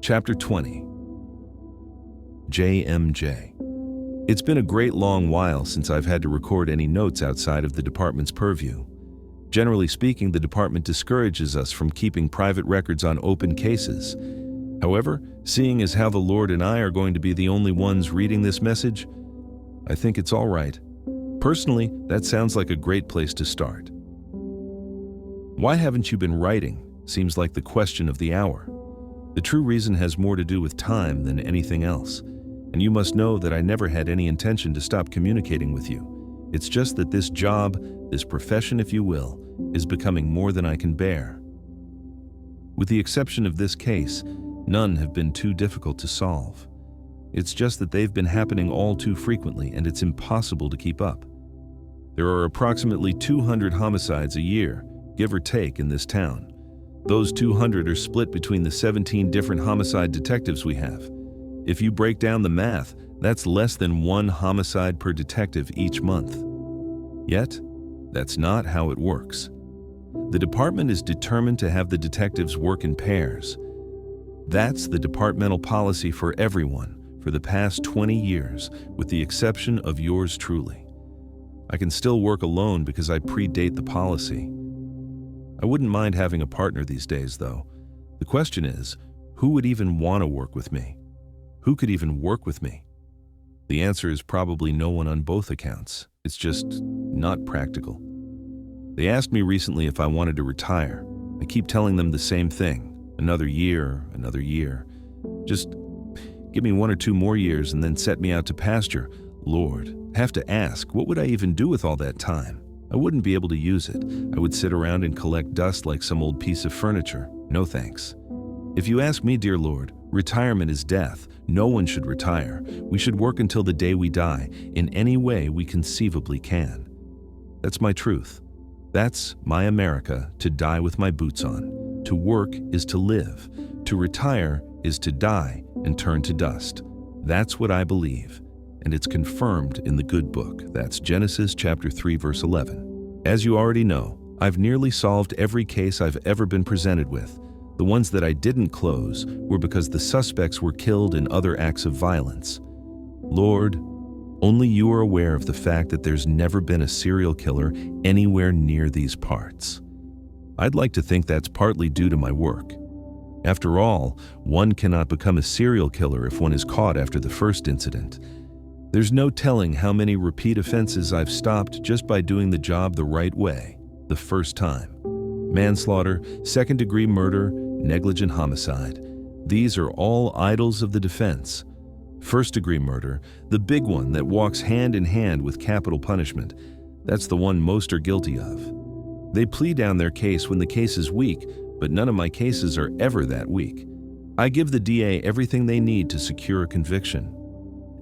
Chapter 20. JMJ. It's been a great long while since I've had to record any notes outside of the department's purview. Generally speaking, the department discourages us from keeping private records on open cases. However, seeing as how the Lord and I are going to be the only ones reading this message, I think it's all right. Personally, that sounds like a great place to start. Why haven't you been writing? Seems like the question of the hour. The true reason has more to do with time than anything else. And you must know that I never had any intention to stop communicating with you. It's just that this job, this profession if you will, is becoming more than I can bear. With the exception of this case, none have been too difficult to solve. It's just that they've been happening all too frequently and it's impossible to keep up. There are approximately 200 homicides a year, give or take, in this town. Those 200 are split between the 17 different homicide detectives we have. If you break down the math, that's less than one homicide per detective each month. Yet, that's not how it works. The department is determined to have the detectives work in pairs. That's the departmental policy for everyone for the past 20 years, with the exception of yours truly. I can still work alone because I predate the policy. I wouldn't mind having a partner these days, though. The question is, who would even want to work with me? Who could even work with me? The answer is probably no one on both accounts. It's just not practical. They asked me recently if I wanted to retire. I keep telling them the same thing. Another year. Just give me 1 or 2 more years and then set me out to pasture. Lord, have to ask, what would I even do with all that time? I wouldn't be able to use it. I would sit around and collect dust like some old piece of furniture. No thanks. If you ask me, dear Lord, retirement is death. No one should retire. We should work until the day we die, in any way we conceivably can. That's my truth. That's my America, to die with my boots on. To work is to live. To retire is to die and turn to dust. That's what I believe, and it's confirmed in the good book. That's Genesis chapter 3, verse 11. As you already know, I've nearly solved every case I've ever been presented with. The ones that I didn't close were because the suspects were killed in other acts of violence. Lord, only you are aware of the fact that there's never been a serial killer anywhere near these parts. I'd like to think that's partly due to my work. After all, one cannot become a serial killer if one is caught after the first incident. There's no telling how many repeat offenses I've stopped just by doing the job the right way, the first time. Manslaughter, second-degree murder, negligent homicide. These are all idols of the defense. First-degree murder, the big one that walks hand in hand with capital punishment, that's the one most are guilty of. They plea down their case when the case is weak, but none of my cases are ever that weak. I give the DA everything they need to secure a conviction.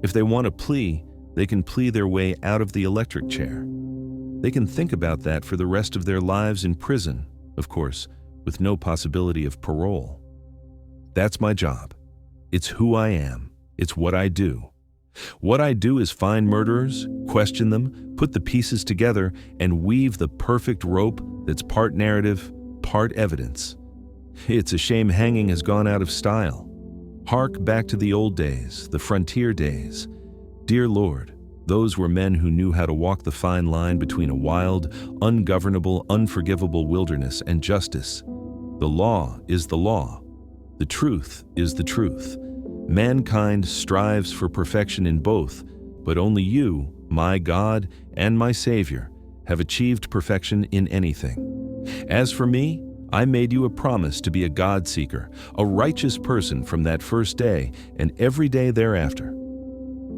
If they want to plea, they can plea their way out of the electric chair. They can think about that for the rest of their lives in prison, of course, with no possibility of parole. That's my job. It's who I am. It's what I do. What I do is find murderers, question them, put the pieces together, and weave the perfect rope that's part narrative, part evidence. It's a shame hanging has gone out of style. Hark back to the old days, the frontier days. Dear Lord, those were men who knew how to walk the fine line between a wild, ungovernable, unforgivable wilderness and justice. The law is the law. The truth is the truth. Mankind strives for perfection in both, but only you, my God and my Savior, have achieved perfection in anything. As for me, I made you a promise to be a God-seeker, a righteous person from that first day and every day thereafter.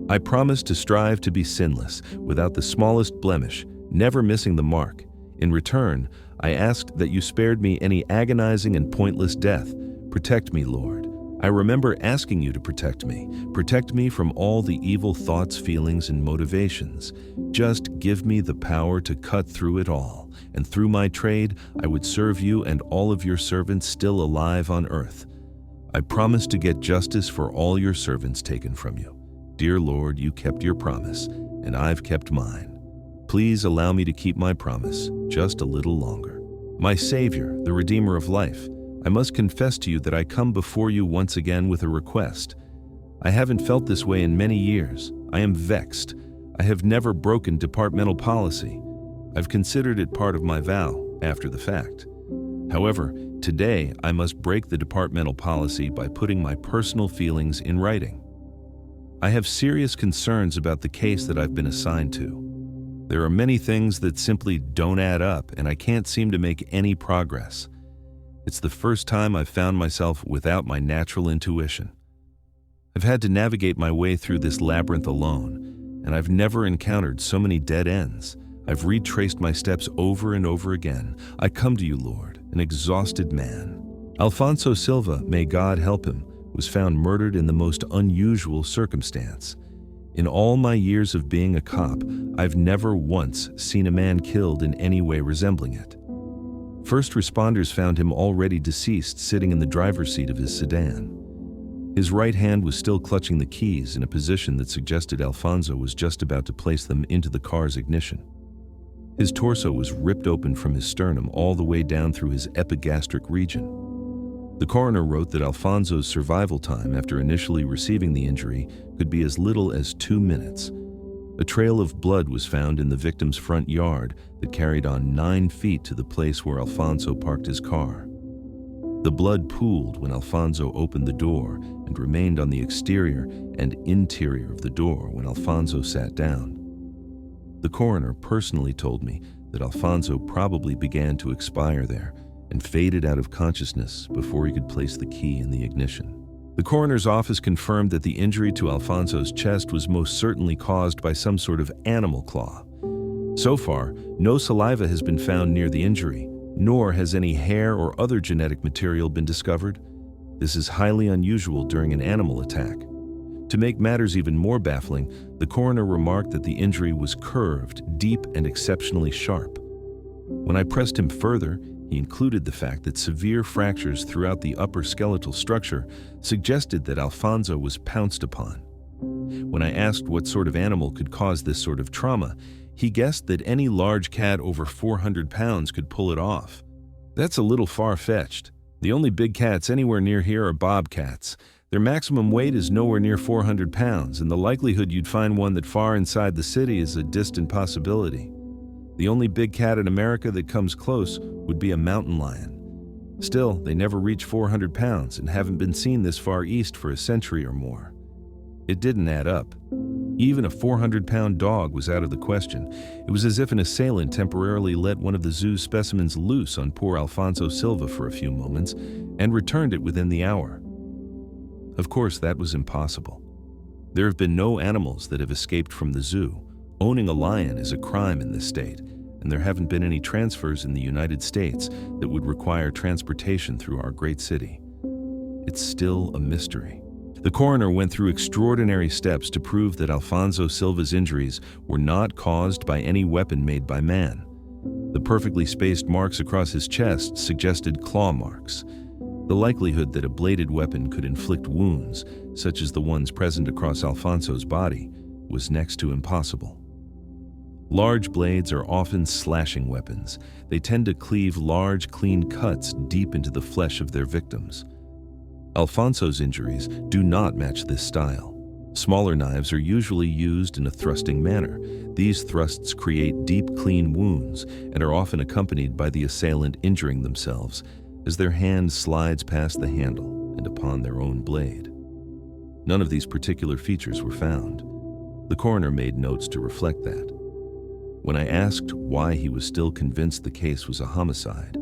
I promised to strive to be sinless, without the smallest blemish, never missing the mark. In return, I asked that you spared me any agonizing and pointless death. Protect me, Lord. I remember asking you to protect me from all the evil thoughts, feelings, and motivations. Just give me the power to cut through it all, and through my trade, I would serve you and all of your servants still alive on earth. I promise to get justice for all your servants taken from you. Dear Lord, you kept your promise, and I've kept mine. Please allow me to keep my promise just a little longer. My Savior, the Redeemer of life, I must confess to you that I come before you once again with a request. I haven't felt this way in many years. I am vexed. I have never broken departmental policy. I've considered it part of my vow after the fact. However, today I must break the departmental policy by putting my personal feelings in writing. I have serious concerns about the case that I've been assigned to. There are many things that simply don't add up, and I can't seem to make any progress. It's the first time I've found myself without my natural intuition. I've had to navigate my way through this labyrinth alone, and I've never encountered so many dead ends. I've retraced my steps over and over again. I come to you, Lord, an exhausted man. Alfonso Silva, may God help him, was found murdered in the most unusual circumstance. In all my years of being a cop, I've never once seen a man killed in any way resembling it. First responders found him already deceased, sitting in the driver's seat of his sedan. His right hand was still clutching the keys in a position that suggested Alfonso was just about to place them into the car's ignition. His torso was ripped open from his sternum all the way down through his epigastric region. The coroner wrote that Alfonso's survival time after initially receiving the injury could be as little as 2 minutes. A trail of blood was found in the victim's front yard that carried on 9 feet to the place where Alfonso parked his car. The blood pooled when Alfonso opened the door and remained on the exterior and interior of the door when Alfonso sat down. The coroner personally told me that Alfonso probably began to expire there and faded out of consciousness before he could place the key in the ignition. The coroner's office confirmed that the injury to Alfonso's chest was most certainly caused by some sort of animal claw. So far, no saliva has been found near the injury, nor has any hair or other genetic material been discovered. This is highly unusual during an animal attack. To make matters even more baffling, the coroner remarked that the injury was curved, deep, and exceptionally sharp. When I pressed him further, he included the fact that severe fractures throughout the upper skeletal structure suggested that Alfonso was pounced upon. When I asked what sort of animal could cause this sort of trauma, he guessed that any large cat over 400 pounds could pull it off. That's a little far-fetched. The only big cats anywhere near here are bobcats. Their maximum weight is nowhere near 400 pounds, and the likelihood you'd find one that far inside the city is a distant possibility. The only big cat in America that comes close would be a mountain lion. Still, they never reach 400 pounds and haven't been seen this far east for a century or more. It didn't add up. Even a 400-pound dog was out of the question. It was as if an assailant temporarily let one of the zoo's specimens loose on poor Alfonso Silva for a few moments and returned it within the hour. Of course, that was impossible. There have been no animals that have escaped from the zoo. Owning a lion is a crime in this state, and there haven't been any transfers in the United States that would require transportation through our great city. It's still a mystery. The coroner went through extraordinary steps to prove that Alfonso Silva's injuries were not caused by any weapon made by man. The perfectly spaced marks across his chest suggested claw marks. The likelihood that a bladed weapon could inflict wounds, such as the ones present across Alfonso's body, was next to impossible. Large blades are often slashing weapons. They tend to cleave large, clean cuts deep into the flesh of their victims. Alfonso's injuries do not match this style. Smaller knives are usually used in a thrusting manner. These thrusts create deep, clean wounds and are often accompanied by the assailant injuring themselves as their hand slides past the handle and upon their own blade. None of these particular features were found. The coroner made notes to reflect that. When I asked why he was still convinced the case was a homicide,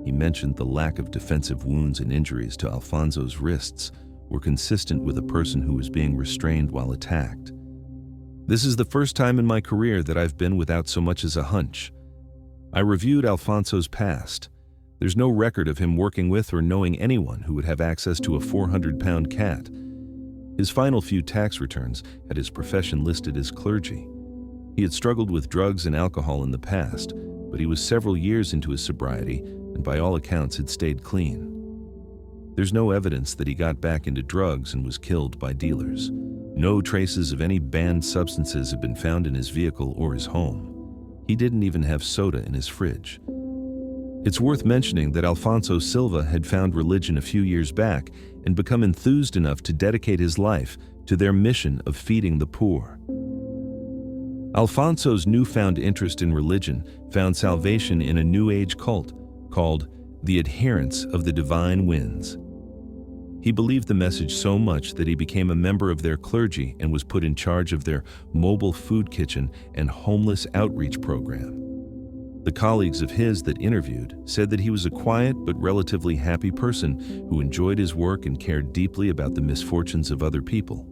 he mentioned the lack of defensive wounds and injuries to Alfonso's wrists were consistent with a person who was being restrained while attacked. This is the first time in my career that I've been without so much as a hunch. I reviewed Alfonso's past. There's no record of him working with or knowing anyone who would have access to a 400-pound cat. His final few tax returns had his profession listed as clergy. He had struggled with drugs and alcohol in the past, but he was several years into his sobriety and by all accounts had stayed clean. There's no evidence that he got back into drugs and was killed by dealers. No traces of any banned substances have been found in his vehicle or his home. He didn't even have soda in his fridge. It's worth mentioning that Alfonso Silva had found religion a few years back and become enthused enough to dedicate his life to their mission of feeding the poor. Alfonso's newfound interest in religion found salvation in a New Age cult called the Adherents of the Divine Winds. He believed the message so much that he became a member of their clergy and was put in charge of their mobile food kitchen and homeless outreach program. The colleagues of his that interviewed said that he was a quiet but relatively happy person who enjoyed his work and cared deeply about the misfortunes of other people.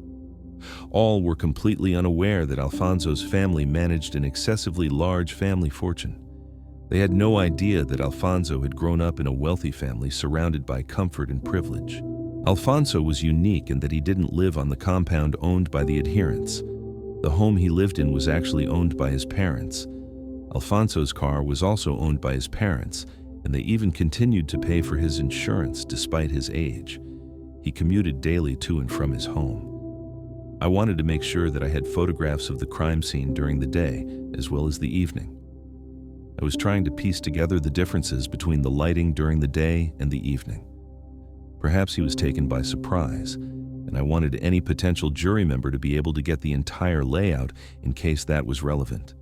All were completely unaware that Alfonso's family managed an excessively large family fortune. They had no idea that Alfonso had grown up in a wealthy family surrounded by comfort and privilege. Alfonso was unique in that he didn't live on the compound owned by the adherents. The home he lived in was actually owned by his parents. Alfonso's car was also owned by his parents, and they even continued to pay for his insurance despite his age. He commuted daily to and from his home. I wanted to make sure that I had photographs of the crime scene during the day as well as the evening. I was trying to piece together the differences between the lighting during the day and the evening. Perhaps he was taken by surprise, and I wanted any potential jury member to be able to get the entire layout in case that was relevant.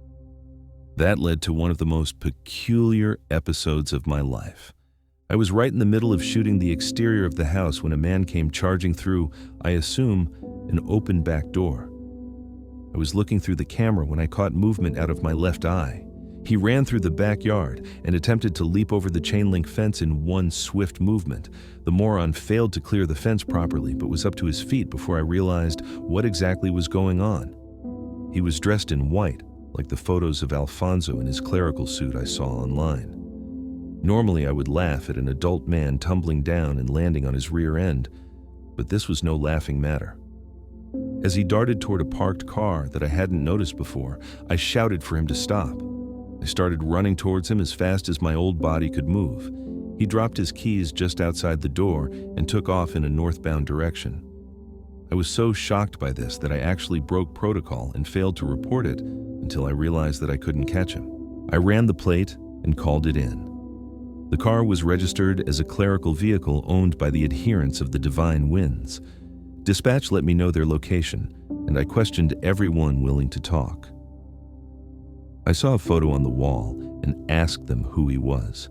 That led to one of the most peculiar episodes of my life. I was right in the middle of shooting the exterior of the house when a man came charging through, I assume, an open back door. I was looking through the camera when I caught movement out of my left eye. He ran through the backyard and attempted to leap over the chain-link fence in one swift movement. The moron failed to clear the fence properly, but was up to his feet before I realized what exactly was going on. He was dressed in white, like the photos of Alfonso in his clerical suit I saw online. Normally, I would laugh at an adult man tumbling down and landing on his rear end, but this was no laughing matter. As he darted toward a parked car that I hadn't noticed before, I shouted for him to stop. I started running towards him as fast as my old body could move. He dropped his keys just outside the door and took off in a northbound direction. I was so shocked by this that I actually broke protocol and failed to report it until I realized that I couldn't catch him. I ran the plate and called it in. The car was registered as a clerical vehicle owned by the adherents of the Divine Winds. Dispatch let me know their location, and I questioned everyone willing to talk. I saw a photo on the wall and asked them who he was.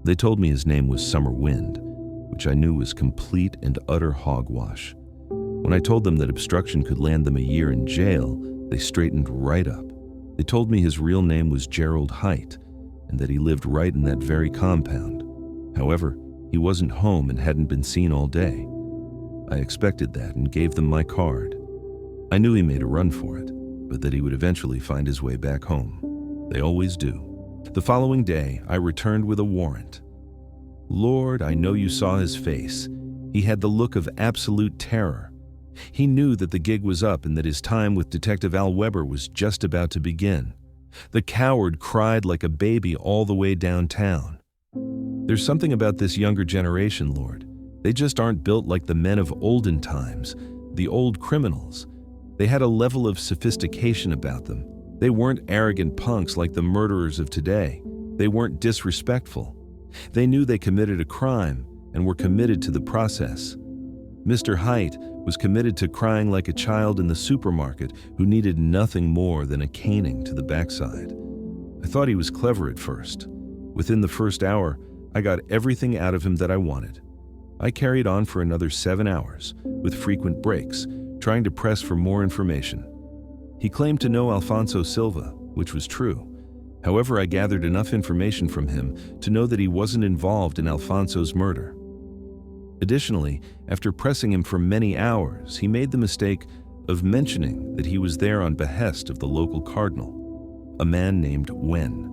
They told me his name was Summer Wind, which I knew was complete and utter hogwash. When I told them that obstruction could land them a year in jail, they straightened right up. They told me his real name was Gerald Height, and that he lived right in that very compound. However, he wasn't home and hadn't been seen all day. I expected that and gave them my card. I knew he made a run for it, but that he would eventually find his way back home. They always do. The following day, I returned with a warrant. Lord, I know you saw his face. He had the look of absolute terror. He knew that the gig was up and that his time with Detective Al Weber was just about to begin. The coward cried like a baby all the way downtown. There's something about this younger generation, Lord. They just aren't built like the men of olden times, the old criminals. They had a level of sophistication about them. They weren't arrogant punks like the murderers of today. They weren't disrespectful. They knew they committed a crime and were committed to the process. Mr. Height was committed to crying like a child in the supermarket who needed nothing more than a caning to the backside. I thought he was clever at first. Within the first hour, I got everything out of him that I wanted. I carried on for another 7 hours, with frequent breaks, trying to press for more information. He claimed to know Alfonso Silva, which was true. However, I gathered enough information from him to know that he wasn't involved in Alfonso's murder. Additionally, after pressing him for many hours, he made the mistake of mentioning that he was there on behest of the local cardinal, a man named Wen.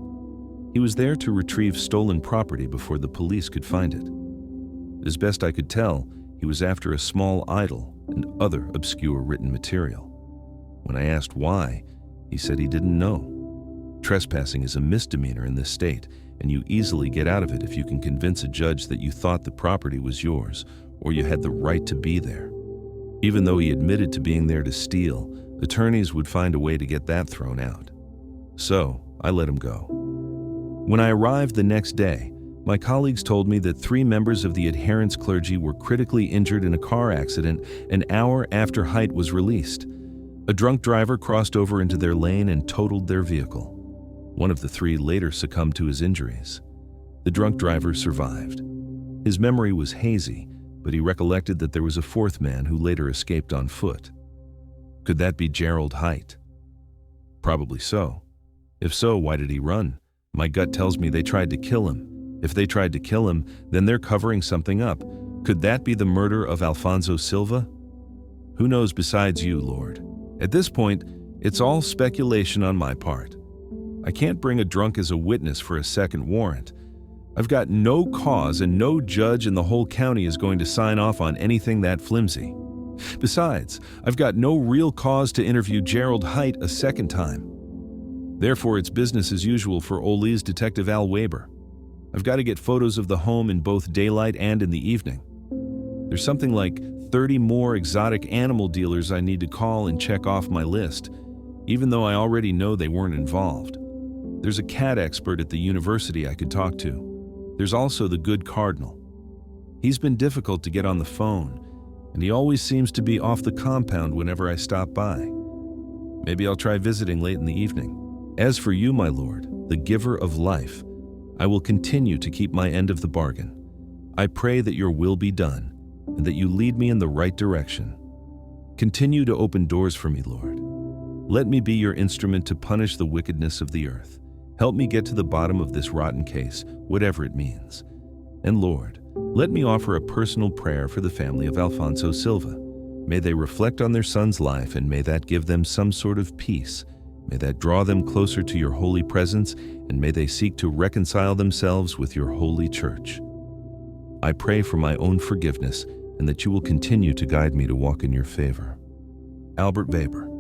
He was there to retrieve stolen property before the police could find it. As best I could tell, he was after a small idol and other obscure written material. When I asked why, he said he didn't know. Trespassing is a misdemeanor in this state, and you easily get out of it if you can convince a judge that you thought the property was yours or you had the right to be there. Even though he admitted to being there to steal, attorneys would find a way to get that thrown out. So I let him go. When I arrived the next day, My colleagues told me that 3 members of the adherents clergy were critically injured in a car accident an hour after Height was released. A drunk driver crossed over into their lane and totaled their vehicle. One of the 3 later succumbed to his injuries. The drunk driver survived. His memory was hazy, but he recollected that there was a 4th man who later escaped on foot. Could that be Gerald Height? Probably so. If so, why did he run? My gut tells me they tried to kill him. If they tried to kill him, then they're covering something up. Could that be the murder of Alfonso Silva? Who knows besides you, Lord? At this point, it's all speculation on my part. I can't bring a drunk as a witness for a second warrant. I've got no cause and no judge in the whole county is going to sign off on anything that flimsy. Besides, I've got no real cause to interview Gerald Height a second time. Therefore, it's business as usual for Ole's Detective Al Weber. I've got to get photos of the home in both daylight and in the evening. There's something like 30 more exotic animal dealers I need to call and check off my list, even though I already know they weren't involved. There's a cat expert at the university I could talk to. There's also the good cardinal. He's been difficult to get on the phone, and he always seems to be off the compound whenever I stop by. Maybe I'll try visiting late in the evening. As for you, my lord, the giver of life, I will continue to keep my end of the bargain. I pray that your will be done, and that you lead me in the right direction. Continue to open doors for me, Lord. Let me be your instrument to punish the wickedness of the earth. Help me get to the bottom of this rotten case, whatever it means. And Lord, let me offer a personal prayer for the family of Alfonso Silva. May they reflect on their son's life, and may that give them some sort of peace. May that draw them closer to your holy presence, and may they seek to reconcile themselves with your holy church. I pray for my own forgiveness, and that you will continue to guide me to walk in your favor. Albert Weber.